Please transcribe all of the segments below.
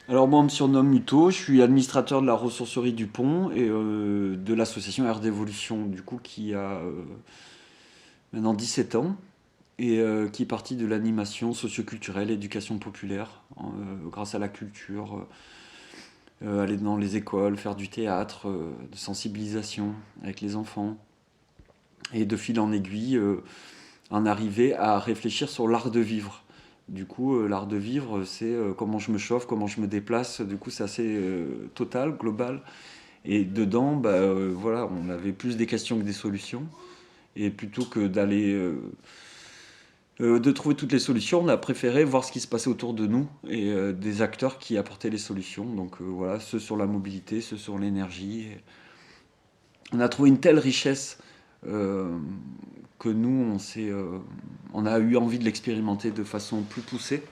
Alors moi, on me surnomme Muto, je suis administrateur de la ressourcerie du Pont et de l'association Air d'Évolution, du coup, qui a maintenant 17 ans et qui est partie de l'animation socioculturelle, éducation populaire, grâce à la culture, aller dans les écoles, faire du théâtre, de sensibilisation avec les enfants, et de fil en aiguille, en arriver à réfléchir sur l'art de vivre. Du coup, l'art de vivre, c'est comment je me chauffe, comment je me déplace. Du coup, c'est assez total, global. Et dedans, bah, voilà, on avait plus des questions que des solutions. Et plutôt que d'aller de trouver toutes les solutions, on a préféré voir ce qui se passait autour de nous et des acteurs qui apportaient les solutions. Donc voilà, ceux sur la mobilité, ceux sur l'énergie. Et on a trouvé une telle richesse euh, que nous, on a eu envie de l'expérimenter de façon plus poussée.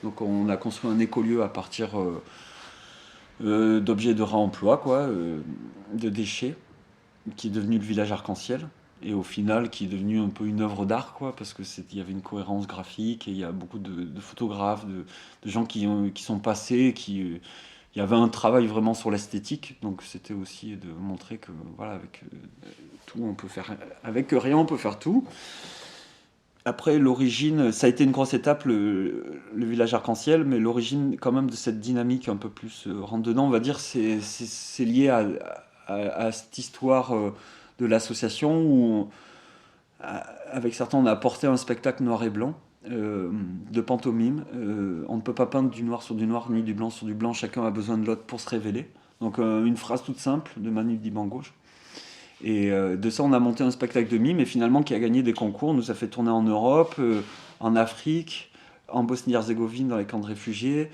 Donc on a construit un écolieu à partir d'objets de réemploi, quoi, de déchets, qui est devenu le village arc-en-ciel. Et au final, qui est devenu un peu une œuvre d'art, quoi, parce que il y avait une cohérence graphique et il y a beaucoup de photographes, de gens qui sont passés, il y avait un travail vraiment sur l'esthétique. Donc c'était aussi de montrer que voilà, avec tout, on peut faire, avec rien, on peut faire tout. Après, l'origine, ça a été une grosse étape, le village arc-en-ciel, mais l'origine quand même de cette dynamique un peu plus rentre dedans, on va dire, c'est lié à cette histoire de l'association où, avec certains, on a apporté un spectacle noir et blanc de pantomime. On ne peut pas peindre du noir sur du noir, ni du blanc sur du blanc, chacun a besoin de l'autre pour se révéler. Donc une phrase toute simple de Manu Dibango. Et de ça, on a monté un spectacle de mime, et finalement, qui a gagné des concours. Nous a fait tourner en Europe, en Afrique, en Bosnie-Herzégovine, dans les camps de réfugiés.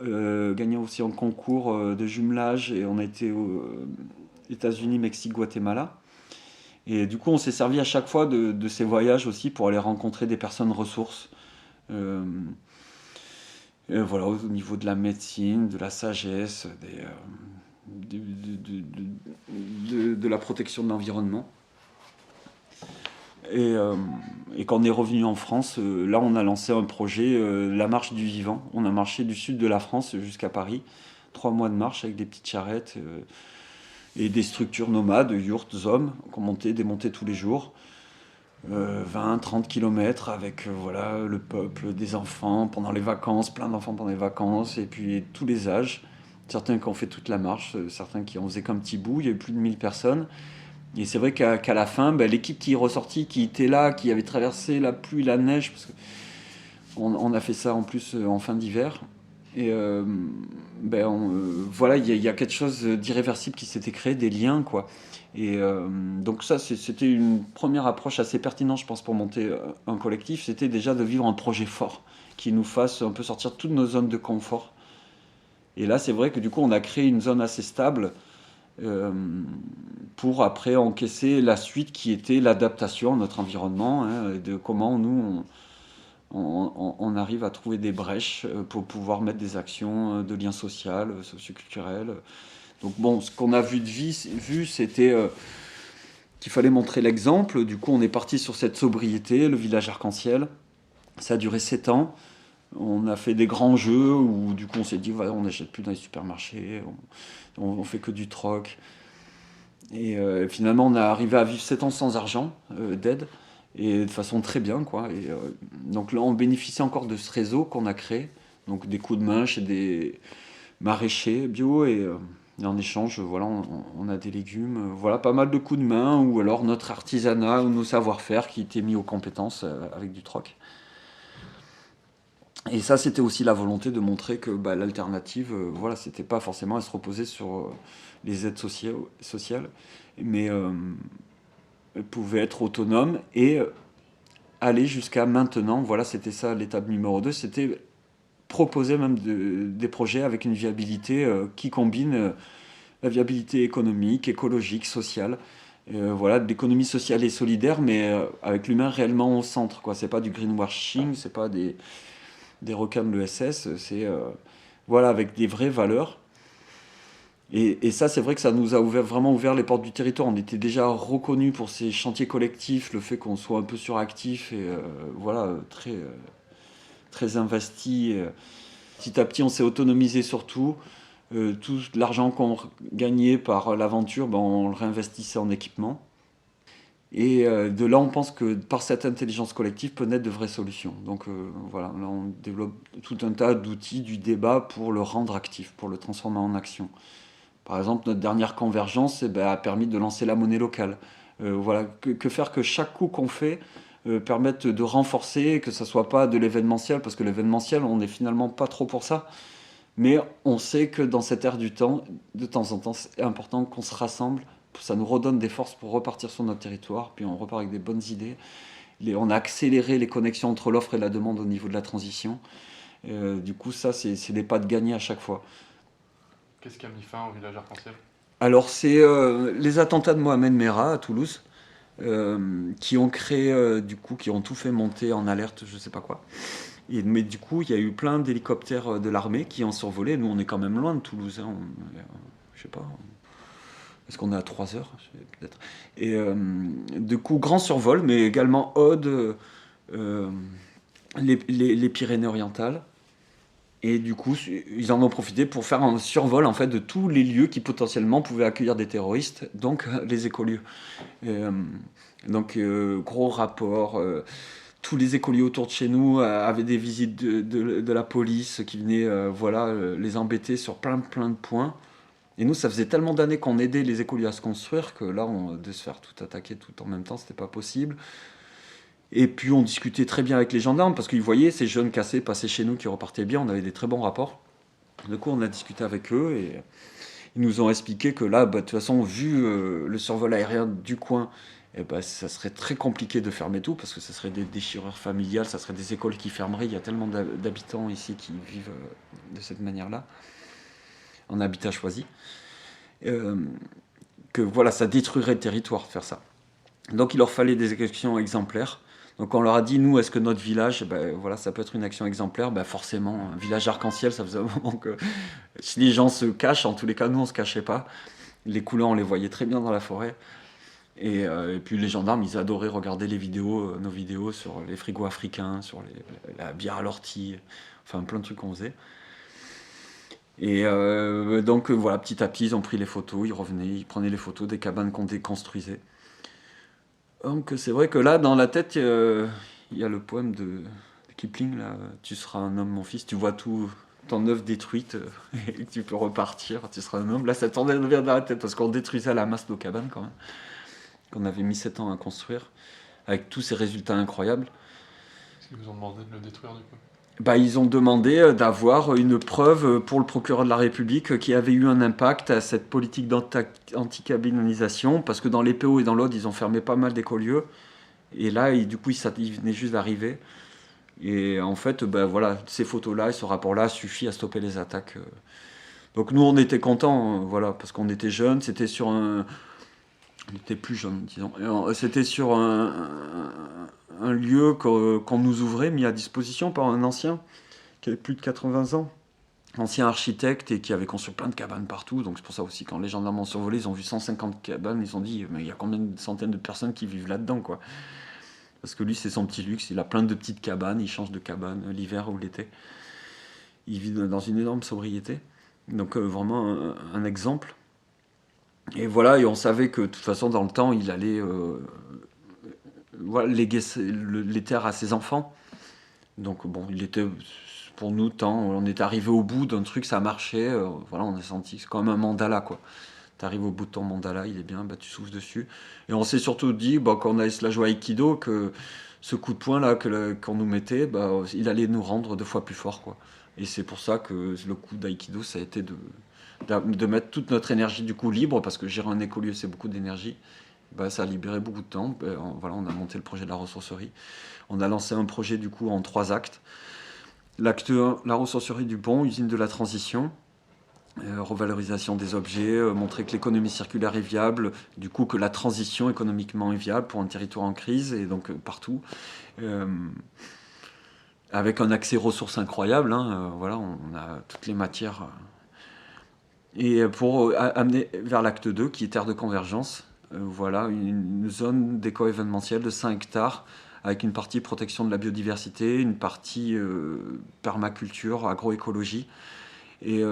Gagné aussi en concours de jumelage, et on a été aux États-Unis, Mexique, Guatemala. Et du coup, on s'est servi à chaque fois de ces voyages aussi pour aller rencontrer des personnes ressources. Euh, voilà, au niveau de la médecine, de la sagesse, de la protection de l'environnement. Et, euh, et quand on est revenu en France, là on a lancé un projet, la marche du vivant. On a marché du sud de la France jusqu'à Paris. 3 mois de marche avec des petites charrettes et des structures nomades, yurts, hommes, qu'on montait, démontait tous les jours. 20-30 kilomètres avec voilà, le peuple, des enfants pendant les vacances, plein d'enfants pendant les vacances, et puis tous les âges. Certains qui ont fait toute la marche, certains qui en faisaient qu'un petit bout. Il y a eu plus de 1000 personnes. Et c'est vrai qu'à la fin, ben, l'équipe qui est ressortie, qui était là, qui avait traversé la pluie, la neige, parce qu'on a fait ça en plus en fin d'hiver, et ben, voilà, il y a quelque chose d'irréversible qui s'était créé, des liens, quoi. Et donc ça, c'était une première approche assez pertinente, je pense, pour monter un collectif. C'était déjà de vivre un projet fort, qui nous fasse un peu sortir de toutes nos zones de confort. Et là, c'est vrai que du coup, on a créé une zone assez stable euh, pour après encaisser la suite qui était l'adaptation à notre environnement, hein, et de comment nous, on arrive à trouver des brèches pour pouvoir mettre des actions de lien social, socioculturel. Donc bon, ce qu'on a vu c'était qu'il fallait montrer l'exemple. Du coup, on est parti sur cette sobriété, le village arc-en-ciel. Ça a duré 7 ans. On a fait des grands jeux où du coup on s'est dit voilà, on n'achète plus dans les supermarchés, on fait que du troc. Et finalement on a arrivé à vivre 7 ans sans argent d'aide et de façon très bien quoi. Et donc là on bénéficie encore de ce réseau qu'on a créé, donc des coups de main chez des maraîchers bio et en échange voilà on a des légumes, voilà pas mal de coups de main ou alors notre artisanat ou nos savoir-faire qui étaient mis aux compétences avec du troc. Et ça, c'était aussi la volonté de montrer que bah, l'alternative, voilà, c'était pas forcément à se reposer sur les aides sociales, mais pouvait être autonome et aller jusqu'à maintenant. Voilà, c'était ça l'étape numéro 2, c'était proposer même des projets avec une viabilité qui combine la viabilité économique, écologique, sociale. Voilà, de l'économie sociale et solidaire, mais avec l'humain réellement au centre. Quoi. C'est pas du greenwashing, c'est pas des requins de l'ESS, c'est voilà, avec des vraies valeurs. Et ça, c'est vrai que ça nous a vraiment ouvert les portes du territoire. On était déjà reconnus pour ces chantiers collectifs, le fait qu'on soit un peu suractif et voilà, très investi. Petit à petit, on s'est autonomisé sur tout. Tout l'argent qu'on gagnait par l'aventure, ben, on le réinvestissait en équipement. Et de là, on pense que par cette intelligence collective peut naître de vraies solutions. Donc voilà, là, on développe tout un tas d'outils du débat pour le rendre actif, pour le transformer en action. Par exemple, notre dernière convergence ben, a permis de lancer la monnaie locale. Voilà, que faire que chaque coup qu'on fait permette de renforcer, que ça soit pas de l'événementiel, parce que l'événementiel, on n'est finalement pas trop pour ça. Mais on sait que dans cette ère du temps, de temps en temps, c'est important qu'on se rassemble. Ça nous redonne des forces pour repartir sur notre territoire. Puis on repart avec des bonnes idées. On a accéléré les connexions entre l'offre et la demande au niveau de la transition. Du coup, ça, c'est des pas de gagner à chaque fois. Qu'est-ce qui a mis fin au village arc-en-ciel? Alors, c'est les attentats de Mohamed Merah à Toulouse qui ont créé, du coup, qui ont tout fait monter en alerte, je sais pas quoi. Mais du coup, il y a eu plein d'hélicoptères de l'armée qui ont survolé. Nous, on est quand même loin de Toulouse. Hein. Je sais pas. Est-ce qu'on est à 3 heures peut-être. Et du coup, grand survol, mais également Aude, les Pyrénées-Orientales. Et du coup, ils en ont profité pour faire un survol en fait, de tous les lieux qui potentiellement pouvaient accueillir des terroristes, donc les écolieux. Donc, gros rapport. Tous les écoliers autour de chez nous avaient des visites de la police qui venaient les embêter sur plein de points. Et nous, ça faisait tellement d'années qu'on aidait les écoliers à se construire que là, de se faire tout attaquer tout en même temps, c'était pas possible. Et puis on discutait très bien avec les gendarmes parce qu'ils voyaient ces jeunes cassés passer chez nous qui repartaient bien, on avait des très bons rapports. Du coup, on a discuté avec eux et ils nous ont expliqué que là, bah, de toute façon, vu le survol aérien du coin, eh ben, ça serait très compliqué de fermer tout parce que ça serait des déchirures familiales, ça serait des écoles qui fermeraient. Il y a tellement d'habitants ici qui vivent de cette manière-là, en habitat choisi, euh, que voilà, ça détruirait le territoire de faire ça. Donc il leur fallait des actions exemplaires. Donc on leur a dit, nous, est-ce que notre village, ben, voilà, ça peut être une action exemplaire? Ben, forcément, un village arc-en-ciel, ça faisait un moment que si les gens se cachent, en tous les cas, nous, on se cachait pas. Les couleurs, on les voyait très bien dans la forêt. Et puis les gendarmes, ils adoraient regarder les vidéos, nos vidéos sur les frigos africains, sur la bière à l'ortie, enfin plein de trucs qu'on faisait. Et donc voilà, petit à petit, ils ont pris les photos, ils revenaient, ils prenaient les photos des cabanes qu'on déconstruisait. Donc c'est vrai que là, dans la tête, il y a le poème de Kipling, là, tu seras un homme, mon fils, tu vois tout ton œuvre détruite et tu peux repartir, tu seras un homme. Là, ça tournait bien dans la tête parce qu'on détruisait à la masse nos cabanes quand même, qu'on avait mis 7 ans à construire, avec tous ces résultats incroyables. Est-ce qu'ils vous ont demandé de le détruire du coup? Bah, ils ont demandé d'avoir une preuve pour le procureur de la République qui avait eu un impact à cette politique d'anticabinisation, parce que dans les PO et dans l'Aude, ils ont fermé pas mal d'écolieux. Et là, du coup, il venait juste d'arriver. Et en fait, ben voilà, ces photos-là et ce rapport-là suffit à stopper les attaques. Donc nous, on était contents, voilà, parce qu'on était jeunes. C'était sur un, on était plus jeunes, disons. C'était sur un lieu qu'on nous ouvrait, mis à disposition par un ancien qui avait plus de 80 ans, ancien architecte et qui avait construit plein de cabanes partout. Donc c'est pour ça aussi, quand les gendarmes ont survolé, ils ont vu 150 cabanes, ils ont dit, mais il y a combien de centaines de personnes qui vivent là-dedans, quoi. Parce que lui, c'est son petit luxe. Il a plein de petites cabanes. Il change de cabane l'hiver ou l'été. Il vit dans une énorme sobriété. Donc, vraiment un exemple. Et voilà, et on savait que de toute façon, dans le temps, il allait voilà, léguer les terres à ses enfants. Donc, bon, il était pour nous temps. On est arrivé au bout d'un truc, ça marchait. Voilà, on a senti. C'est comme un mandala, quoi. T'arrives au bout de ton mandala, il est bien, bah, tu souffles dessus. Et on s'est surtout dit, bah, quand on allait se la jouer à Aikido, que ce coup de poing là qu'on nous mettait, bah, il allait nous rendre 2 fois plus fort, quoi. Et c'est pour ça que le coup d'Aikido, ça a été de mettre toute notre énergie du coup libre, parce que gérer un écolieu, c'est beaucoup d'énergie. Bah, ça a libéré beaucoup de temps. Bah, voilà, on a monté le projet de la ressourcerie. On a lancé un projet du coup en 3 actes. L'acte 1, la ressourcerie du Bon, usine de la transition. Revalorisation des objets, montrer que l'économie circulaire est viable, du coup que la transition économiquement est viable pour un territoire en crise et donc partout, euh, avec un accès ressources incroyable, hein, voilà, on a toutes les matières. Et pour amener vers l'acte 2, qui est terre de convergence, voilà, une zone d'éco-événementiel de 5 hectares avec une partie protection de la biodiversité, une partie permaculture, agroécologie, et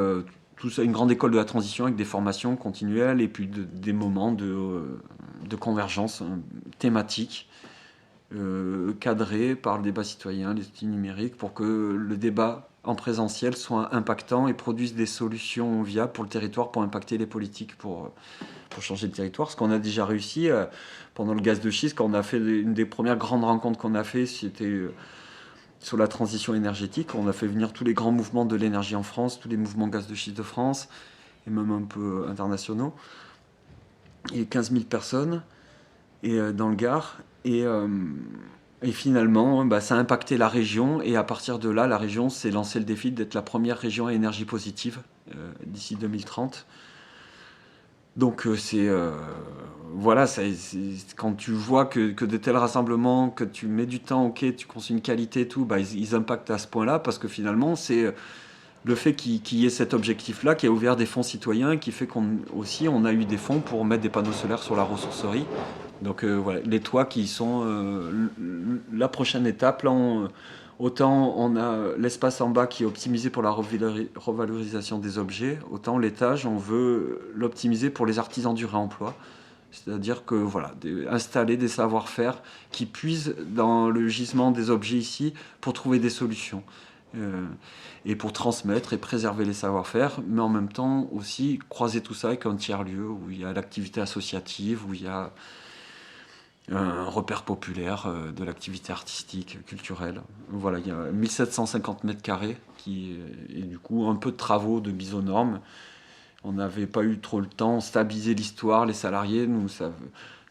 tout ça, une grande école de la transition avec des formations continuelles et puis des moments de convergence thématique, cadrés par le débat citoyen, les outils numériques, pour que le débat en présentiel soit impactant et produise des solutions viables pour le territoire, pour impacter les politiques, pour changer le territoire. Ce qu'on a déjà réussi pendant le gaz de schiste, quand on a fait une des premières grandes rencontres qu'on a fait, c'était sur la transition énergétique. On a fait venir tous les grands mouvements de l'énergie en France, tous les mouvements gaz de schiste de France, et même un peu internationaux. Et 15 000 personnes dans le Gard. Et finalement, ça a impacté la région. Et à partir de là, la région s'est lancé le défi d'être la première région à énergie positive d'ici 2030. Donc voilà, quand tu vois que de tels rassemblements, que tu mets du temps, ok, tu consommes une qualité et tout, ils impactent à ce point-là, parce que finalement, c'est le fait qu'il y ait cet objectif-là qui a ouvert des fonds citoyens, qui fait on a eu des fonds pour mettre des panneaux solaires sur la ressourcerie. Donc voilà, les toits qui sont la prochaine étape. Là, autant on a l'espace en bas qui est optimisé pour la revalorisation des objets, autant l'étage, on veut l'optimiser pour les artisans du réemploi. C'est-à-dire que voilà, installer des savoir-faire qui puisent dans le gisement des objets ici pour trouver des solutions. Et pour transmettre et préserver les savoir-faire, mais en même temps aussi croiser tout ça avec un tiers-lieu où il y a l'activité associative, où il y a un repère populaire de l'activité artistique, culturelle. Voilà, il y a 1750 mètres carrés et du coup un peu de travaux de mise aux normes. On n'avait pas eu trop le temps, stabiliser l'histoire, les salariés.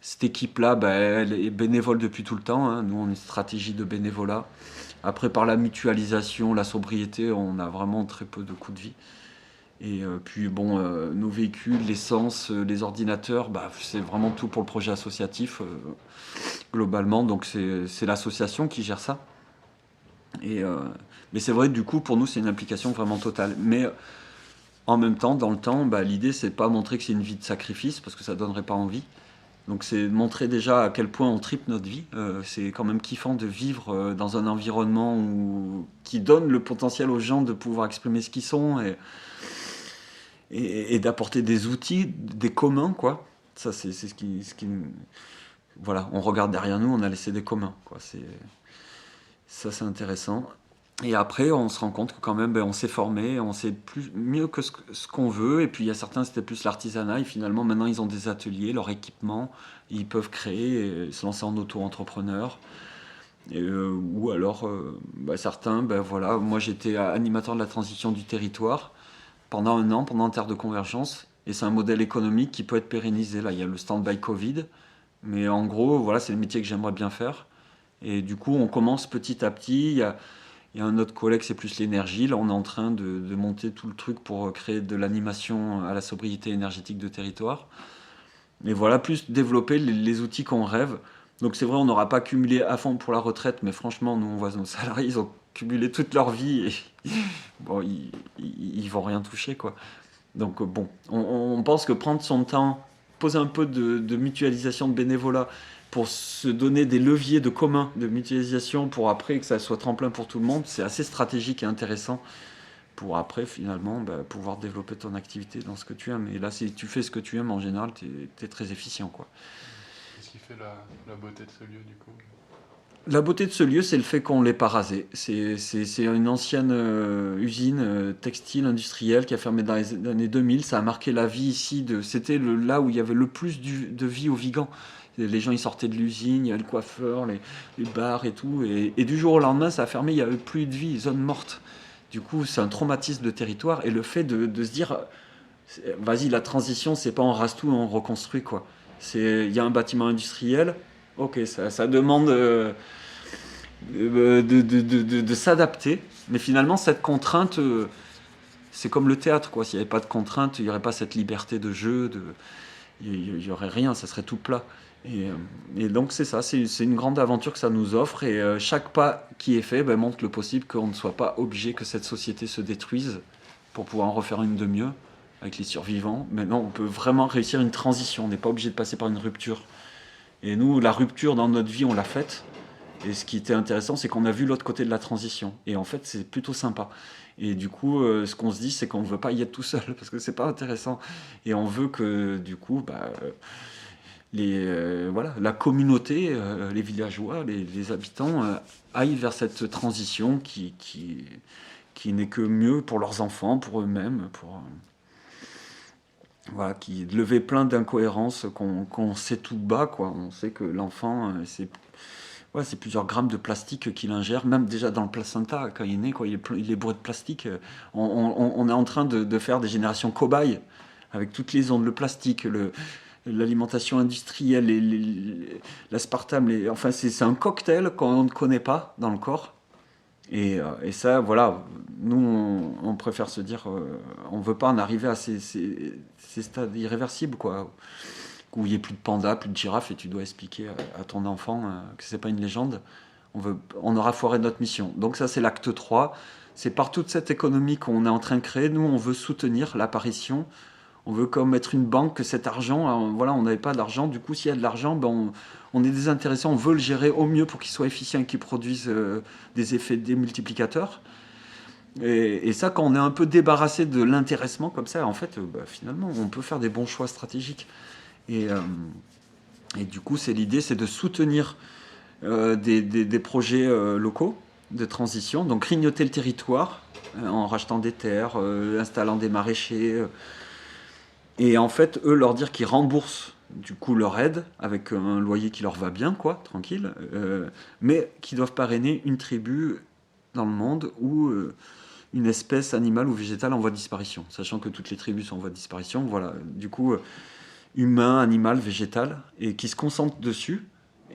Cette équipe-là, elle est bénévole depuis tout le temps. Hein. Nous, on a une stratégie de bénévolat. Après, par la mutualisation, la sobriété, on a vraiment très peu de coûts de vie. Et puis, nos véhicules, l'essence, les ordinateurs, c'est vraiment tout pour le projet associatif, globalement. Donc, c'est l'association qui gère ça. Mais c'est vrai, du coup, pour nous, c'est une implication vraiment totale. Mais en même temps, dans le temps, l'idée, c'est pas montrer que c'est une vie de sacrifice, parce que ça donnerait pas envie. Donc c'est de montrer déjà à quel point on tripe notre vie. C'est quand même kiffant de vivre dans un environnement qui donne le potentiel aux gens de pouvoir exprimer ce qu'ils sont et d'apporter des outils, des communs, quoi. Ça, c'est ce qui... Voilà, on regarde derrière nous, on a laissé des communs, quoi. Ça, c'est intéressant. Et après, on se rend compte que quand même, on s'est formé, on sait mieux que ce qu'on veut. Et puis, il y a certains, c'était plus l'artisanat. Et finalement, maintenant, ils ont des ateliers, leur équipement. Ils peuvent créer et se lancer en auto-entrepreneur. Ou alors, certains, voilà. Moi, j'étais animateur de la transition du territoire pendant 1 an, pendant Terre de Convergence. Et c'est un modèle économique qui peut être pérennisé. Là, il y a le stand-by Covid. Mais en gros, voilà, c'est le métier que j'aimerais bien faire. Et du coup, on commence petit à petit. Il y a un autre collègue, c'est plus l'énergie. Là, on est en train de monter tout le truc pour créer de l'animation à la sobriété énergétique de territoire. Et voilà, plus développer les outils qu'on rêve. Donc c'est vrai, on n'aura pas cumulé à fond pour la retraite, mais franchement, nous, on voit nos salariés, ils ont cumulé toute leur vie et ils vont rien toucher, quoi. Donc on pense que prendre son temps, poser un peu de mutualisation de bénévolat, pour se donner des leviers de commun, de mutualisation, pour après que ça soit tremplin pour tout le monde, c'est assez stratégique et intéressant pour après, finalement, pouvoir développer ton activité dans ce que tu aimes. Et là, si tu fais ce que tu aimes, en général, t'es très efficient, quoi. Qu'est-ce qui fait la beauté de ce lieu, du coup ? La beauté de ce lieu, c'est le fait qu'on ne l'ait pas rasé. C'est une ancienne usine textile industrielle qui a fermé dans les années 2000. Ça a marqué la vie ici. C'était là où il y avait le plus de vie au Vigan. Les gens, ils sortaient de l'usine, il y avait le coiffeur, les bars et tout. Et du jour au lendemain, ça a fermé, il n'y avait plus de vie, zone morte. Du coup, c'est un traumatisme de territoire. Et le fait de se dire, vas-y, la transition, c'est pas on rase tout, on reconstruit, quoi. Il y a un bâtiment industriel, ok, ça demande de s'adapter. Mais finalement, cette contrainte, c'est comme le théâtre, quoi. S'il n'y avait pas de contrainte, il n'y aurait pas cette liberté de jeu, il n'y aurait rien, ça serait tout plat. Et donc c'est ça, c'est une grande aventure que ça nous offre, et chaque pas qui est fait montre le possible qu'on ne soit pas obligé que cette société se détruise pour pouvoir en refaire une de mieux avec les survivants. Maintenant, on peut vraiment réussir une transition, on n'est pas obligé de passer par une rupture. Et nous, la rupture dans notre vie, on l'a faite, Et ce qui était intéressant, c'est qu'on a vu l'autre côté de la transition. Et en fait, c'est plutôt sympa. Et du coup, ce qu'on se dit, c'est qu'on ne veut pas y être tout seul, parce que c'est pas intéressant. Et on veut que, du coup, voilà, la communauté, les villageois, les habitants, aillent vers cette transition qui n'est que mieux pour leurs enfants, pour eux-mêmes, voilà, qui levait plein d'incohérences qu'on sait tout bas, quoi. On sait que l'enfant, c'est plusieurs grammes de plastique qu'il ingère, même déjà dans le placenta, quand il est né, quoi, il est bourré de plastique. On est en train de faire des générations cobayes, avec toutes les ondes, le plastique, l'alimentation industrielle, l'aspartame, enfin c'est un cocktail qu'on ne connaît pas dans le corps. Et ça, voilà, nous, on préfère se dire, on ne veut pas en arriver à ces stades irréversibles, quoi, où il n'y ait plus de pandas, plus de girafes, et tu dois expliquer à ton enfant que c'est pas une légende. On aura foiré notre mission. Donc ça, c'est l'acte 3. C'est par toute cette économie qu'on est en train de créer. Nous, on veut soutenir l'apparition. On veut comme être une banque, que cet argent, voilà, on n'avait pas d'argent. Du coup, s'il y a de l'argent, on est désintéressé. On veut le gérer au mieux pour qu'il soit efficient et qu'il produise des effets démultiplicateurs. Et ça, quand on est un peu débarrassé de l'intéressement comme ça, en fait, finalement, on peut faire des bons choix stratégiques. Et du coup, l'idée, c'est de soutenir des projets locaux de transition, donc grignoter le territoire en rachetant des terres, installant des maraîchers, et en fait, eux, leur dire qu'ils remboursent du coup leur aide avec un loyer qui leur va bien, quoi, tranquille, mais qui doivent parrainer une tribu dans le monde où une espèce animale ou végétale en voie de disparition, sachant que toutes les tribus sont en voie de disparition. Voilà, du coup, humain, animal, végétal, et qui se concentrent dessus,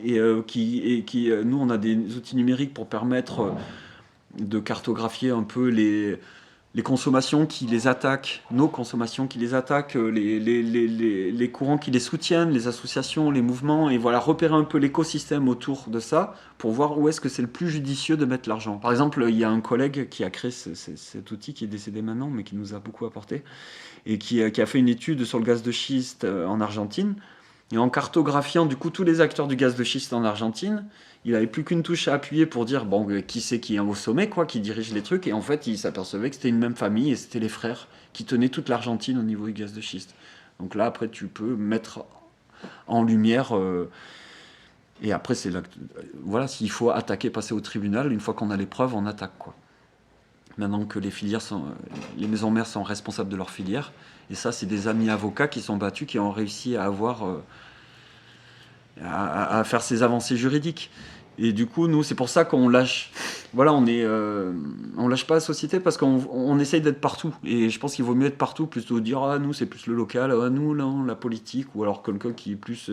et nous, on a des outils numériques pour permettre de cartographier un peu les consommations qui les attaquent, nos consommations qui les attaquent, les courants qui les soutiennent, les associations, les mouvements, et voilà, repérer un peu l'écosystème autour de ça pour voir où est-ce que c'est le plus judicieux de mettre l'argent. Par exemple, il y a un collègue qui a créé cet outil, qui est décédé maintenant, mais qui nous a beaucoup apporté, et qui a fait une étude sur le gaz de schiste en Argentine, et en cartographiant du coup tous les acteurs du gaz de schiste en Argentine, il n'avait plus qu'une touche à appuyer pour dire qui c'est qui est au sommet, quoi, qui dirige les trucs, et en fait il s'apercevait que c'était une même famille, et c'était les frères qui tenaient toute l'Argentine au niveau du gaz de schiste. Donc là, après, tu peux mettre en lumière, et après, c'est là que, voilà, s'il faut attaquer, passer au tribunal, une fois qu'on a les preuves, on attaque, quoi. Maintenant que les maisons mères sont responsables de leur filière, et ça, c'est des amis avocats qui sont battus, qui ont réussi à avoir à faire ces avancées juridiques. Et du coup, nous, c'est pour ça qu'on lâche. Voilà, on lâche pas la société parce qu'on essaye d'être partout. Et je pense qu'il vaut mieux être partout plutôt que de dire nous, c'est plus le local, nous, là, la politique, ou alors quelqu'un qui est plus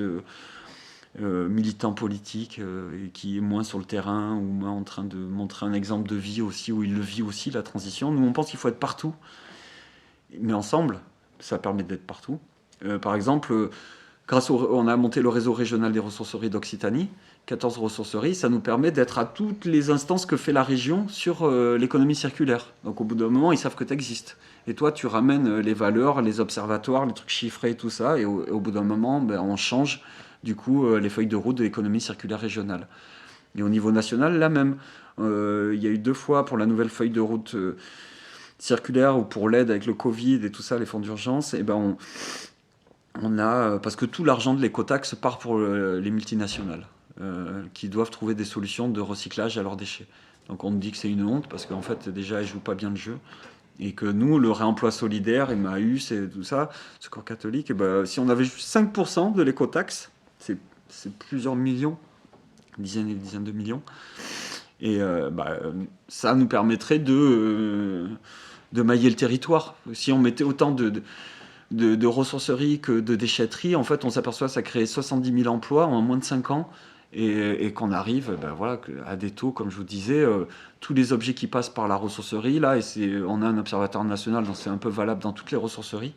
militant politique et qui est moins sur le terrain ou moins en train de montrer un exemple de vie aussi, où il le vit aussi, la transition. Nous, on pense qu'il faut être partout. Mais ensemble, ça permet d'être partout. Par exemple, on a monté le réseau régional des ressourceries d'Occitanie, 14 ressourceries, ça nous permet d'être à toutes les instances que fait la région sur l'économie circulaire. Donc au bout d'un moment, ils savent que tu existes. Et toi, tu ramènes les valeurs, les observatoires, les trucs chiffrés, tout ça, et au bout d'un moment, on change du coup les feuilles de route de l'économie circulaire régionale. Et au niveau national, là même, il y a eu 2 fois pour la nouvelle feuille de route circulaire ou pour l'aide avec le Covid et tout ça, les fonds d'urgence, et on a, parce que tout l'argent de l'écotaxe part pour les multinationales qui doivent trouver des solutions de recyclage à leurs déchets. Donc on dit que c'est une honte parce qu'en fait déjà elles jouent pas bien le jeu et que nous, le réemploi solidaire, Emmaüs et tout ça, Secours catholique, si on avait juste 5% de l'écotaxe, c'est plusieurs millions, dizaines et dizaines de millions, et ça nous permettrait de mailler le territoire. Si on mettait autant de ressourceries que de déchetteries, en fait, on s'aperçoit que ça crée 70 000 emplois en moins de 5 ans, et qu'on arrive à des taux, comme je vous disais, tous les objets qui passent par la ressourcerie, là, on a un observatoire national, donc c'est un peu valable dans toutes les ressourceries,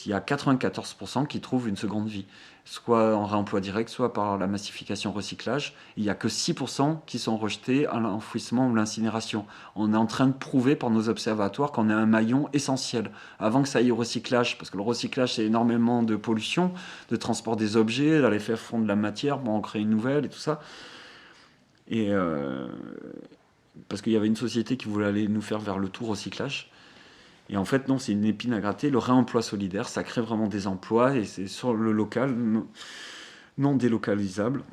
il y a 94% qui trouvent une seconde vie, soit en réemploi direct, soit par la massification recyclage. Il n'y a que 6% qui sont rejetés à l'enfouissement ou l'incinération. On est en train de prouver par nos observatoires qu'on est un maillon essentiel. Avant que ça aille au recyclage, parce que le recyclage, c'est énormément de pollution, de transport des objets, d'aller faire fondre la matière, on crée une nouvelle et tout ça. Et parce qu'il y avait une société qui voulait aller nous faire vers le tout recyclage. Et en fait, non, c'est une épine à gratter. Le réemploi solidaire, ça crée vraiment des emplois et c'est sur le local, non délocalisable.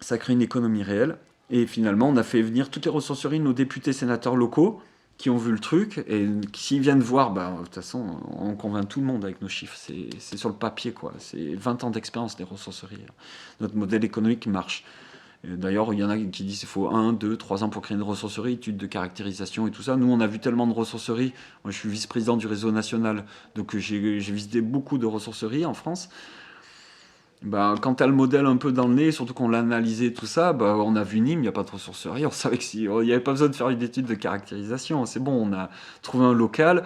Ça crée une économie réelle. Et finalement, on a fait venir toutes les ressourceries, nos députés sénateurs locaux qui ont vu le truc. Et s'ils viennent voir, de toute façon, on convainc tout le monde avec nos chiffres. C'est sur le papier, quoi. C'est 20 ans d'expérience des ressourceries. Notre modèle économique marche. D'ailleurs, il y en a qui disent qu'il faut 1, 2, 3 ans pour créer une ressourcerie, études de caractérisation et tout ça. Nous, on a vu tellement de ressourceries. Moi, je suis vice-président du réseau national, donc j'ai visité beaucoup de ressourceries en France. Quand tu as le modèle un peu dans le nez, surtout qu'on l'a analysé tout ça, on a vu Nîmes, il n'y a pas de ressourcerie. On savait qu'il n'y avait pas besoin de faire une étude de caractérisation. C'est bon, on a trouvé un local,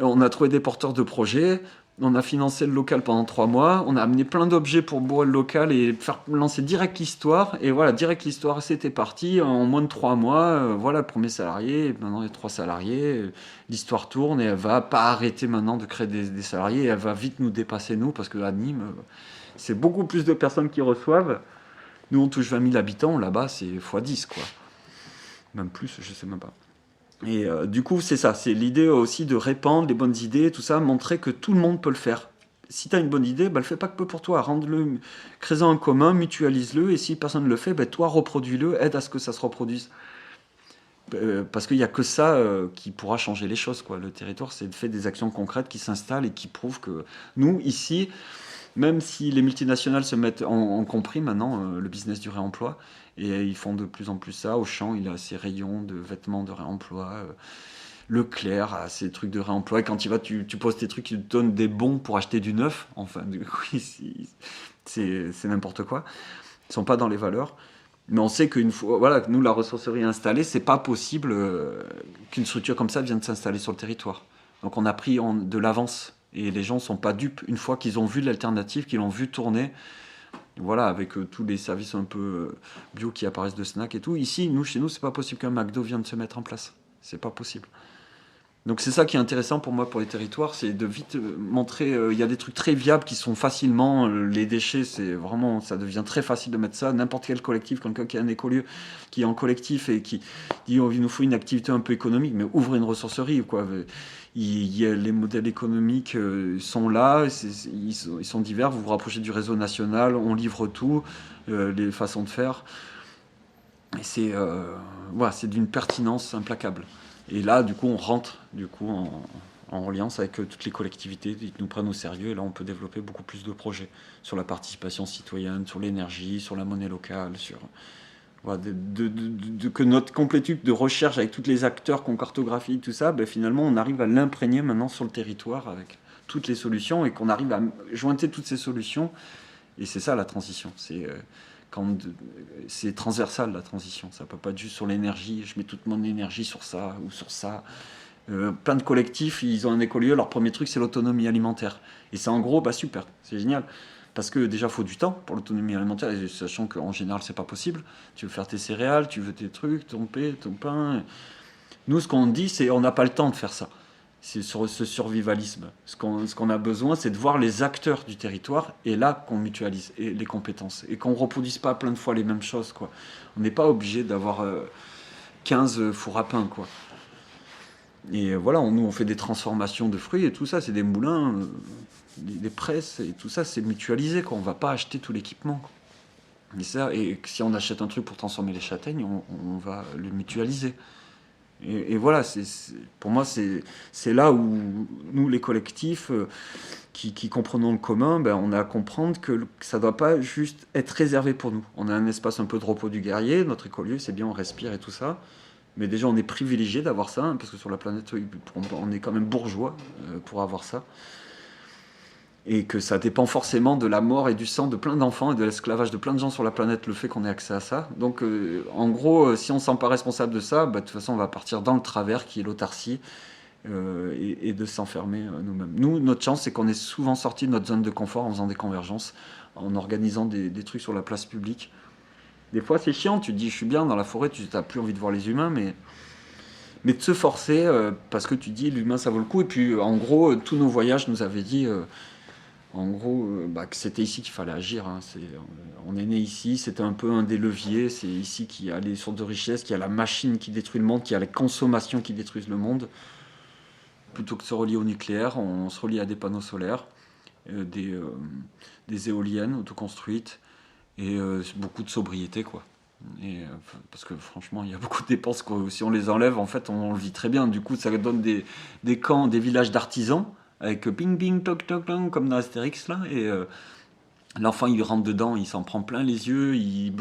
on a trouvé des porteurs de projets. On a financé le local pendant 3 mois, on a amené plein d'objets pour bourrer le local et faire lancer direct l'histoire. Et voilà, direct l'histoire, c'était parti. En moins de 3 mois, voilà le premier salarié, maintenant il y a 3 salariés. L'histoire tourne et elle va pas arrêter maintenant de créer des salariés. Et elle va vite nous dépasser, nous, parce qu'à Nîmes, c'est beaucoup plus de personnes qui reçoivent. Nous, on touche 20 000 habitants, là-bas, c'est x10, quoi. Même plus, je sais même pas. Et du coup, c'est ça, c'est l'idée aussi de répandre les bonnes idées, tout ça, montrer que tout le monde peut le faire. Si tu as une bonne idée, le fais pas que pour toi, rende-le, crée-en un commun, mutualise-le, et si personne ne le fait, toi, reproduis-le, aide à ce que ça se reproduise. Parce qu'il n'y a que ça qui pourra changer les choses, quoi. Le territoire, c'est de faire des actions concrètes qui s'installent et qui prouvent que nous, ici, même si les multinationales se mettent en compris maintenant le business du réemploi, et ils font de plus en plus ça. Auchan, il a ses rayons de vêtements de réemploi. Leclerc a ses trucs de réemploi. Et quand tu poses tes trucs, ils te donnent des bons pour acheter du neuf. Enfin, c'est n'importe quoi. Ils ne sont pas dans les valeurs. Mais on sait qu'une fois, voilà, nous, la ressourcerie installée, c'est pas possible qu'une structure comme ça vienne s'installer sur le territoire. Donc on a pris de l'avance. Et les gens ne sont pas dupes. Une fois qu'ils ont vu l'alternative, qu'ils l'ont vu tourner, voilà, avec tous les services un peu bio qui apparaissent de snack et tout. Ici, chez nous, c'est pas possible qu'un McDo vienne se mettre en place. C'est pas possible. Donc c'est ça qui est intéressant pour moi, pour les territoires, c'est de vite montrer, il y a des trucs très viables qui sont facilement, les déchets, c'est vraiment, ça devient très facile de mettre ça, n'importe quel collectif, quelqu'un qui a un écolieu, qui est en collectif et qui dit, oh, il nous faut une activité un peu économique, mais ouvre une ressourcerie, quoi. Les modèles économiques sont là, ils sont divers, vous vous rapprochez du réseau national, on livre tout, les façons de faire, et c'est d'une pertinence implacable. Et là, du coup, on rentre en alliance avec toutes les collectivités qui nous prennent au sérieux. Et là, on peut développer beaucoup plus de projets sur la participation citoyenne, sur l'énergie, sur la monnaie locale, voilà, que notre complétude de recherche avec tous les acteurs qu'on cartographie, tout ça, finalement, on arrive à l'imprégner maintenant sur le territoire avec toutes les solutions et qu'on arrive à jointer toutes ces solutions. Et c'est ça la transition. C'est transversal la transition, ça peut pas être juste sur l'énergie, je mets toute mon énergie sur ça ou sur ça. Plein de collectifs, ils ont un écolieu, leur premier truc c'est l'autonomie alimentaire. Et c'est en gros, super, c'est génial. Parce que déjà, il faut du temps pour l'autonomie alimentaire, et sachant qu'en général, c'est pas possible. Tu veux faire tes céréales, tu veux tes trucs, ton pain. Nous, ce qu'on dit, c'est on n'a pas le temps de faire ça. C'est sur ce survivalisme. Ce qu'on a besoin, c'est de voir les acteurs du territoire et là qu'on mutualise les compétences et qu'on ne reproduise pas plein de fois les mêmes choses, quoi. On n'est pas obligé d'avoir 15 fours à pain, quoi. Et voilà, nous on fait des transformations de fruits et tout ça, c'est des moulins, des presses et tout ça, c'est mutualisé, quoi. On ne va pas acheter tout l'équipement, quoi. Et si on achète un truc pour transformer les châtaignes, on va le mutualiser. Et voilà, pour moi, c'est là où nous, les collectifs qui comprenons le commun, on a à comprendre que ça ne doit pas juste être réservé pour nous. On a un espace un peu de repos du guerrier, notre écolieu, c'est bien, on respire et tout ça. Mais déjà, on est privilégié d'avoir ça, hein, parce que sur la planète, on est quand même bourgeois pour avoir ça. Et que ça dépend forcément de la mort et du sang de plein d'enfants et de l'esclavage de plein de gens sur la planète, le fait qu'on ait accès à ça. Donc, en gros, si on ne se sent pas responsable de ça, de toute façon, on va partir dans le travers, qui est l'autarcie, et de s'enfermer nous-mêmes. Nous, notre chance, c'est qu'on est souvent sortis de notre zone de confort en faisant des convergences, en organisant des trucs sur la place publique. Des fois, c'est chiant, tu te dis, je suis bien dans la forêt, tu n'as plus envie de voir les humains, mais de se forcer, parce que tu dis, l'humain, ça vaut le coup. Et puis, en gros, tous nos voyages nous avaient dit... En gros, que c'était ici qu'il fallait agir. Hein. On est né ici, c'était un peu un des leviers. C'est ici qu'il y a les sources de richesse, qu'il y a la machine qui détruit le monde, qu'il y a les consommations qui détruisent le monde. Plutôt que de se relier au nucléaire, on se relie à des panneaux solaires, euh, des, euh, des éoliennes autoconstruites et beaucoup de sobriété, quoi. Parce que franchement, il y a beaucoup de dépenses. Quoi. Si on les enlève, en fait, on le vit très bien. Du coup, ça donne des camps, des villages d'artisans avec ping, ping, toc, toc, toc, comme dans Astérix là. Et l'enfant, il rentre dedans, il s'en prend plein les yeux, il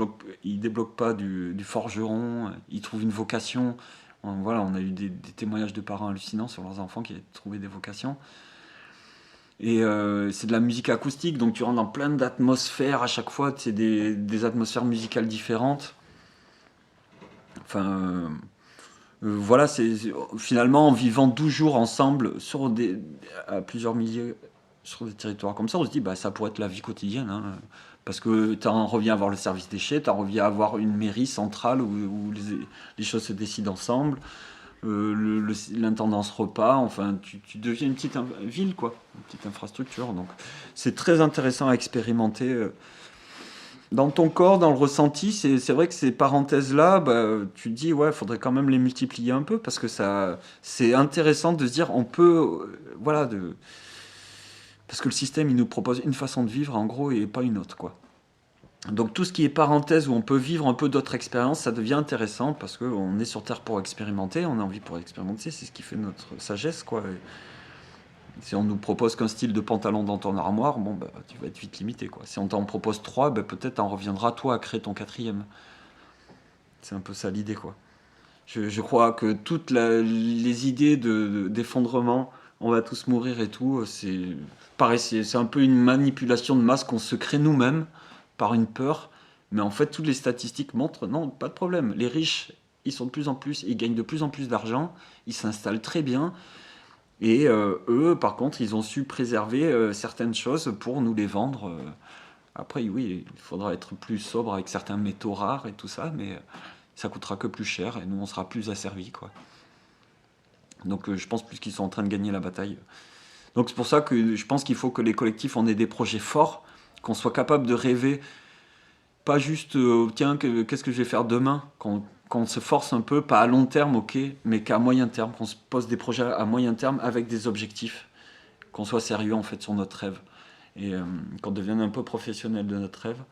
débloque pas du forgeron, il trouve une vocation. Voilà, on a eu des témoignages de parents hallucinants sur leurs enfants qui avaient trouvé des vocations. Et c'est de la musique acoustique, donc tu rentres dans plein d'atmosphères à chaque fois, c'est des atmosphères musicales différentes. Enfin, voilà, finalement en vivant 12 jours ensemble à plusieurs milliers sur des territoires comme ça, on se dit ça pourrait être la vie quotidienne. Hein, parce que tu en reviens à avoir le service déchets, tu en reviens à avoir une mairie centrale où les choses se décident ensemble. L'intendance repas, enfin, tu deviens une petite ville, quoi, une petite infrastructure. Donc, c'est très intéressant à expérimenter dans ton corps, dans le ressenti. C'est vrai que ces parenthèses-là, tu te dis, ouais, il faudrait quand même les multiplier un peu parce que c'est intéressant de se dire, on peut, voilà, parce que le système, il nous propose une façon de vivre, en gros, et pas une autre, quoi. Donc tout ce qui est parenthèse où on peut vivre un peu d'autres expériences, ça devient intéressant parce qu'on est sur Terre pour expérimenter, on a envie pour expérimenter, c'est ce qui fait notre sagesse, quoi. Et si on nous propose qu'un style de pantalon dans ton armoire, tu vas être vite limité, quoi. Si on t'en propose trois, peut-être t'en reviendra toi à créer ton quatrième. C'est un peu ça l'idée, quoi. Je crois que toutes les idées d'effondrement, on va tous mourir et tout, pareil, c'est un peu une manipulation de masse qu'on se crée nous-mêmes par une peur. Mais en fait, toutes les statistiques montrent, non, pas de problème. Les riches, ils sont de plus en plus, ils gagnent de plus en plus d'argent, ils s'installent très bien. Et eux, par contre, ils ont su préserver certaines choses pour nous les vendre. Après, oui, il faudra être plus sobre avec certains métaux rares et tout ça, mais ça coûtera que plus cher et nous, on sera plus asservis, quoi. Donc, je pense plus qu'ils sont en train de gagner la bataille. Donc, c'est pour ça que je pense qu'il faut que les collectifs, on ait des projets forts, qu'on soit capable de rêver. Pas juste, tiens, qu'est-ce que je vais faire demain qu'on se force un peu, pas à long terme, ok, mais qu'à moyen terme, qu'on se pose des projets à moyen terme avec des objectifs, qu'on soit sérieux en fait sur notre rêve et qu'on devienne un peu professionnel de notre rêve.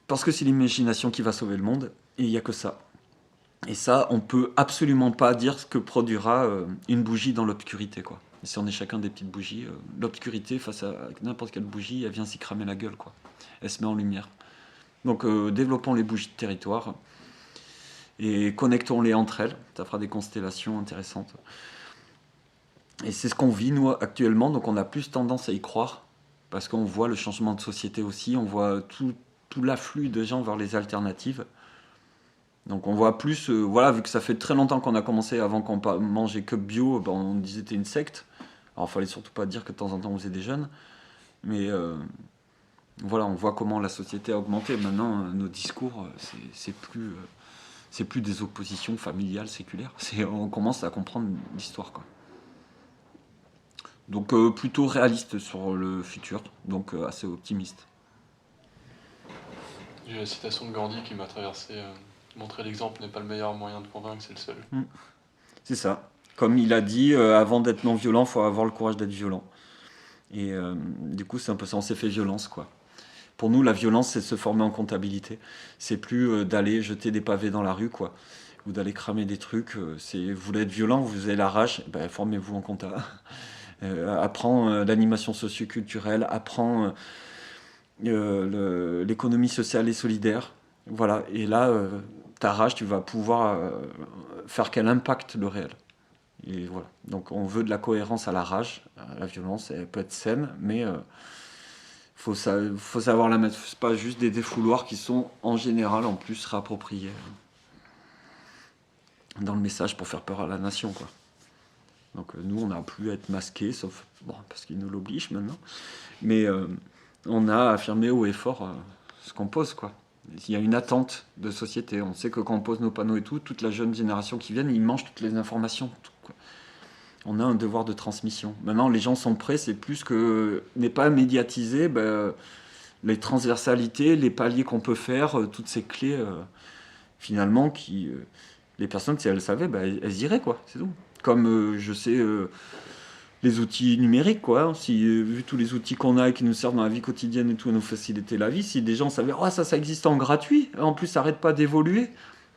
Parce que c'est l'imagination qui va sauver le monde et il n'y a que ça. Et ça, on peut absolument pas dire ce que produira une bougie dans l'obscurité, quoi. Et si on est chacun des petites bougies, l'obscurité face à n'importe quelle bougie, elle vient s'y cramer la gueule, quoi. Elle se met en lumière. Donc développons les bougies de territoire et connectons-les entre elles. Ça fera des constellations intéressantes. Et c'est ce qu'on vit, nous, actuellement. Donc on a plus tendance à y croire parce qu'on voit le changement de société aussi. On voit tout l'afflux de gens vers les alternatives. Donc on voit plus, voilà, vu que ça fait très longtemps qu'on a commencé, avant qu'on mangeait que bio, on disait que c'était une secte. Alors il fallait surtout pas dire que de temps en temps on faisait des jeûnes. Mais voilà, on voit comment la société a augmenté. Maintenant, nos discours, c'est plus des oppositions familiales, séculaires. On commence à comprendre l'histoire, quoi. Donc plutôt réaliste sur le futur, donc assez optimiste. J'ai la citation de Gandhi qui m'a traversé. Montrer l'exemple n'est pas le meilleur moyen de convaincre, c'est le seul. C'est ça. Comme il a dit, avant d'être non violent, il faut avoir le courage d'être violent. Et du coup, c'est un peu ça, on s'est fait violence, quoi. Pour nous, la violence, c'est de se former en comptabilité. C'est plus d'aller jeter des pavés dans la rue, quoi. Ou d'aller cramer des trucs. Vous voulez être violent, vous avez la rage, formez-vous en compta. Apprends l'animation socioculturelle, apprends l'économie sociale et solidaire. Voilà. Et là, ta rage, tu vas pouvoir faire qu'elle impacte le réel. Et voilà. Donc on veut de la cohérence à la rage. La violence, elle peut être saine, mais faut savoir la mettre. C'est pas juste des défouloirs qui sont en général en plus réappropriés dans le message pour faire peur à la nation, quoi. Donc nous, on n'a plus à être masqués, sauf parce qu'ils nous l'obligent maintenant. Mais on a affirmé haut et fort ce qu'on pose, quoi. Il y a une attente de société. On sait que quand on pose nos panneaux et tout, toute la jeune génération qui vient, ils mangent toutes les informations. Tout, quoi. On a un devoir de transmission. Maintenant, les gens sont prêts, c'est plus que n'est pas médiatisé, les transversalités, les paliers qu'on peut faire, toutes ces clés, finalement, les personnes, si elles savaient, elles iraient, quoi, c'est tout. Comme je sais, les outils numériques, quoi. Si, vu tous les outils qu'on a et qui nous servent dans la vie quotidienne et tout, à nous faciliter la vie, si des gens savaient, oh, ça existe en gratuit, en plus, ça n'arrête pas d'évoluer,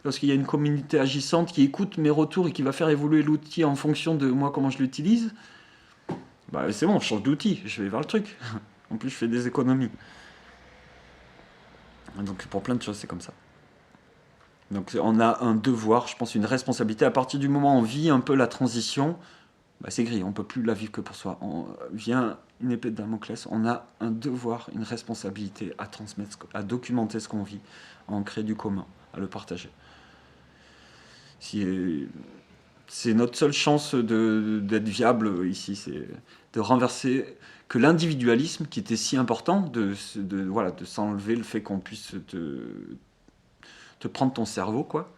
parce qu'il y a une communauté agissante qui écoute mes retours et qui va faire évoluer l'outil en fonction de moi, comment je l'utilise, c'est bon, je change d'outil, je vais vers le truc. En plus, je fais des économies. Donc, pour plein de choses, c'est comme ça. Donc, on a un devoir, je pense, une responsabilité. À partir du moment où on vit un peu la transition, c'est gris, on ne peut plus la vivre que pour soi. On vient une épée de Damoclès, on a un devoir, une responsabilité à transmettre, à documenter ce qu'on vit, à en créer du commun, à le partager. C'est notre seule chance d'être viable ici, c'est de renverser que l'individualisme qui était si important, de s'enlever le fait qu'on puisse te prendre ton cerveau, quoi.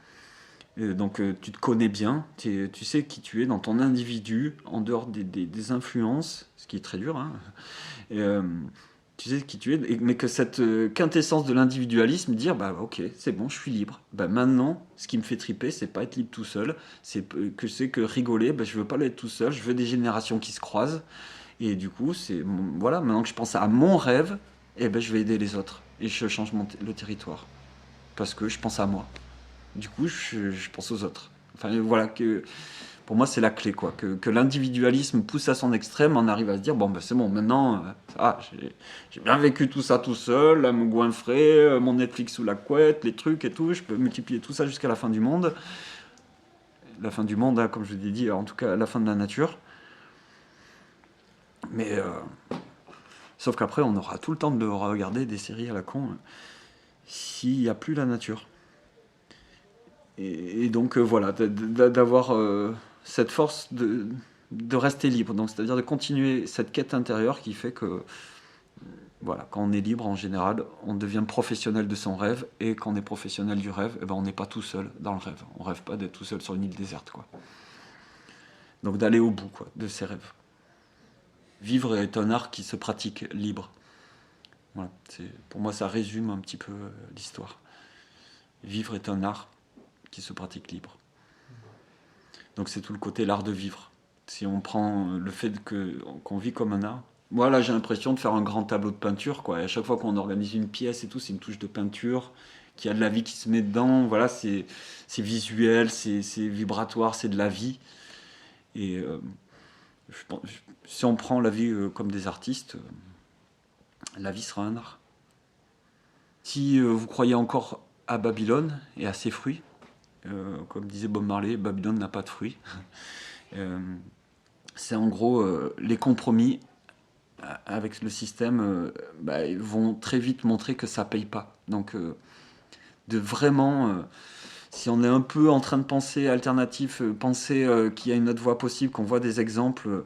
Et donc tu te connais bien, tu sais qui tu es dans ton individu, en dehors des influences, ce qui est très dur, hein. Et, tu sais qui tu es, mais que cette quintessence de l'individualisme, dire ok, c'est bon, je suis libre. Maintenant, ce qui me fait triper, c'est pas être libre tout seul, c'est que rigoler, je veux pas l'être tout seul, je veux des générations qui se croisent. Et du coup, voilà, maintenant que je pense à mon rêve, je vais aider les autres. Et je change le territoire. Parce que je pense à moi. Du coup, je pense aux autres. Enfin, voilà, pour moi, c'est la clé, quoi. Que l'individualisme pousse à son extrême, on arrive à se dire, c'est bon, maintenant, j'ai bien vécu tout ça tout seul, là, me goinfrer, mon Netflix sous la couette, les trucs et tout, je peux multiplier tout ça jusqu'à la fin du monde. La fin du monde, hein, comme je vous ai dit, en tout cas, la fin de la nature. Mais, sauf qu'après, on aura tout le temps de regarder des séries à la con, s'il n'y a plus la nature. Et donc voilà, d'avoir cette force de rester libre, donc c'est-à-dire de continuer cette quête intérieure qui fait que voilà, quand on est libre en général, on devient professionnel de son rêve, et quand on est professionnel du rêve, on n'est pas tout seul dans le rêve. On rêve pas d'être tout seul sur une île déserte, quoi. Donc d'aller au bout, quoi, de ses rêves. Vivre est un art qui se pratique libre. Voilà, pour moi, ça résume un petit peu l'histoire. Vivre est un art qui se pratique libre. Donc c'est tout le côté l'art de vivre. Si on prend le fait qu'on vit comme un art, moi là j'ai l'impression de faire un grand tableau de peinture, quoi. Et à chaque fois qu'on organise une pièce et tout, c'est une touche de peinture, qu'il y a de la vie qui se met dedans. Voilà, c'est visuel, c'est vibratoire, c'est de la vie. Et si on prend la vie comme des artistes, la vie sera un art. Si vous croyez encore à Babylone et à ses fruits, comme disait Bob Marley, Babylone n'a pas de fruits. C'est en gros les compromis avec le système vont très vite montrer que ça paye pas. Donc de vraiment, si on est un peu en train de penser alternatif, penser qu'il y a une autre voie possible, qu'on voit des exemples,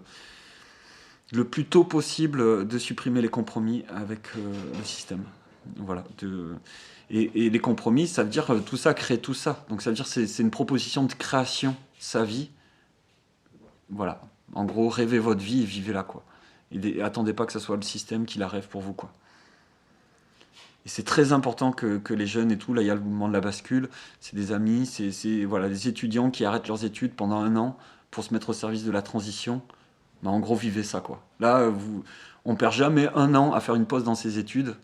le plus tôt possible de supprimer les compromis avec le système. Voilà. Et les compromis, ça veut dire tout ça crée tout ça. Donc ça veut dire c'est une proposition de création, sa vie. Voilà. En gros, rêvez votre vie et vivez-la, quoi. Et attendez pas que ce soit le système qui la rêve pour vous, quoi. Et c'est très important que les jeunes et tout, là il y a le mouvement de la bascule, c'est des amis, c'est voilà, des étudiants qui arrêtent leurs études pendant 1 an pour se mettre au service de la transition. En gros, vivez ça, quoi. Là, on perd jamais 1 an à faire une pause dans ses études.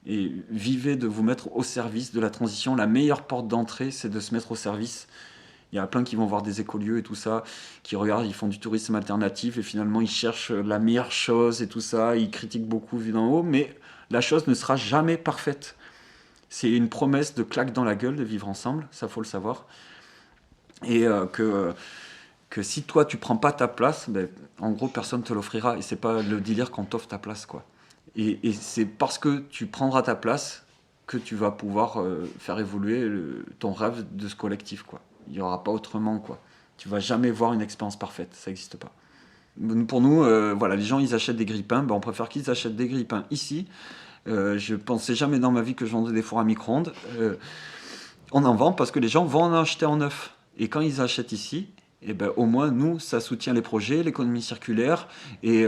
Et vivez de vous mettre au service de la transition. La meilleure porte d'entrée, c'est de se mettre au service. Il y a plein qui vont voir des écolieux et tout ça, qui regardent, ils font du tourisme alternatif et finalement ils cherchent la meilleure chose et tout ça, ils critiquent beaucoup vu d'en haut, mais la chose ne sera jamais parfaite. C'est une promesse de claque dans la gueule de vivre ensemble, ça faut le savoir. Et que si toi tu prends pas ta place, en gros personne te l'offrira, et c'est pas le délire qu'on t'offre ta place, quoi. Et c'est parce que tu prendras ta place que tu vas pouvoir faire évoluer ton rêve de ce collectif, quoi. Il n'y aura pas autrement, quoi. Tu vas jamais voir une expérience parfaite, ça n'existe pas. Pour nous, voilà, les gens ils achètent des grille-pains, on préfère qu'ils achètent des grille-pains ici. Je pensais jamais dans ma vie que je vendais des fours à micro-ondes. On en vend parce que les gens vont en acheter en neuf. Et quand ils achètent ici, et ben, au moins, nous, ça soutient les projets, l'économie circulaire, et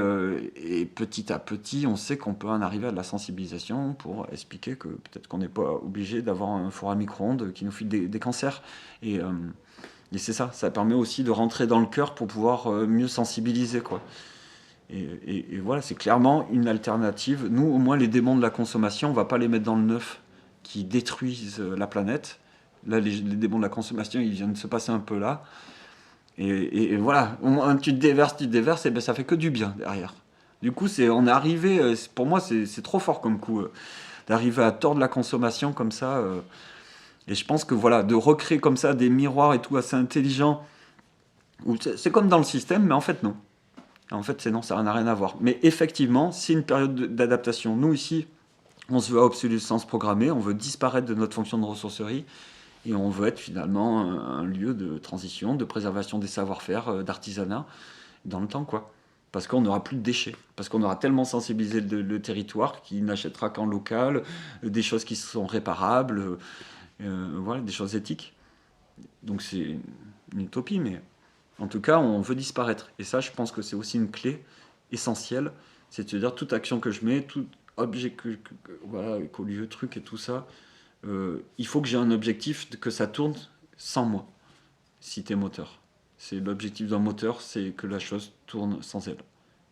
petit à petit, on sait qu'on peut en arriver à de la sensibilisation pour expliquer que peut-être qu'on n'est pas obligé d'avoir un four à micro-ondes qui nous file des cancers. Et, euh, et c'est ça, ça permet aussi de rentrer dans le cœur pour pouvoir mieux sensibiliser, quoi. Et voilà, c'est clairement une alternative. Nous, au moins, les démons de la consommation, on va pas les mettre dans le neuf qui détruisent la planète. Là, les démons de la consommation, ils viennent de se passer un peu là. Et voilà, au moins, tu te déverses, et ben ça fait que du bien derrière. Du coup, on est arrivé, pour moi, c'est trop fort comme coup, d'arriver à tordre la consommation comme ça. Et je pense que voilà, de recréer comme ça des miroirs et tout assez intelligents, c'est comme dans le système, mais en fait, non. En fait, c'est non, ça n'a rien à voir. Mais effectivement, c'est une période d'adaptation. Nous, ici, on se veut à obsolescence programmée, on veut disparaître de notre fonction de ressourcerie, et on veut être finalement un lieu de transition, de préservation des savoir-faire, d'artisanat, dans le temps, quoi. Parce qu'on n'aura plus de déchets. Parce qu'on aura tellement sensibilisé le territoire qu'il n'achètera qu'en local, des choses qui sont réparables, voilà, des choses éthiques. Donc c'est une utopie, mais en tout cas, on veut disparaître. Et ça, je pense que c'est aussi une clé essentielle. C'est de se dire, toute action que je mets, tout objet voilà, écolieu, truc et tout ça, il faut que j'ai un objectif que ça tourne sans moi, si t'es moteur. C'est l'objectif d'un moteur, c'est que la chose tourne sans elle.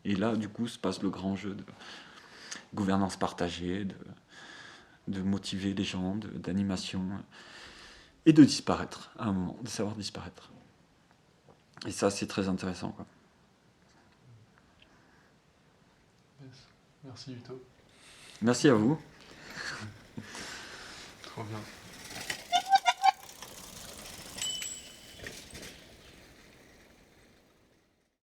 Et là, du coup, se passe le grand jeu de gouvernance partagée, de motiver les gens, d'animation, et de disparaître à un moment, de savoir disparaître. Et ça, c'est très intéressant, quoi. Yes. Merci Vito. Merci à vous. Trop bien.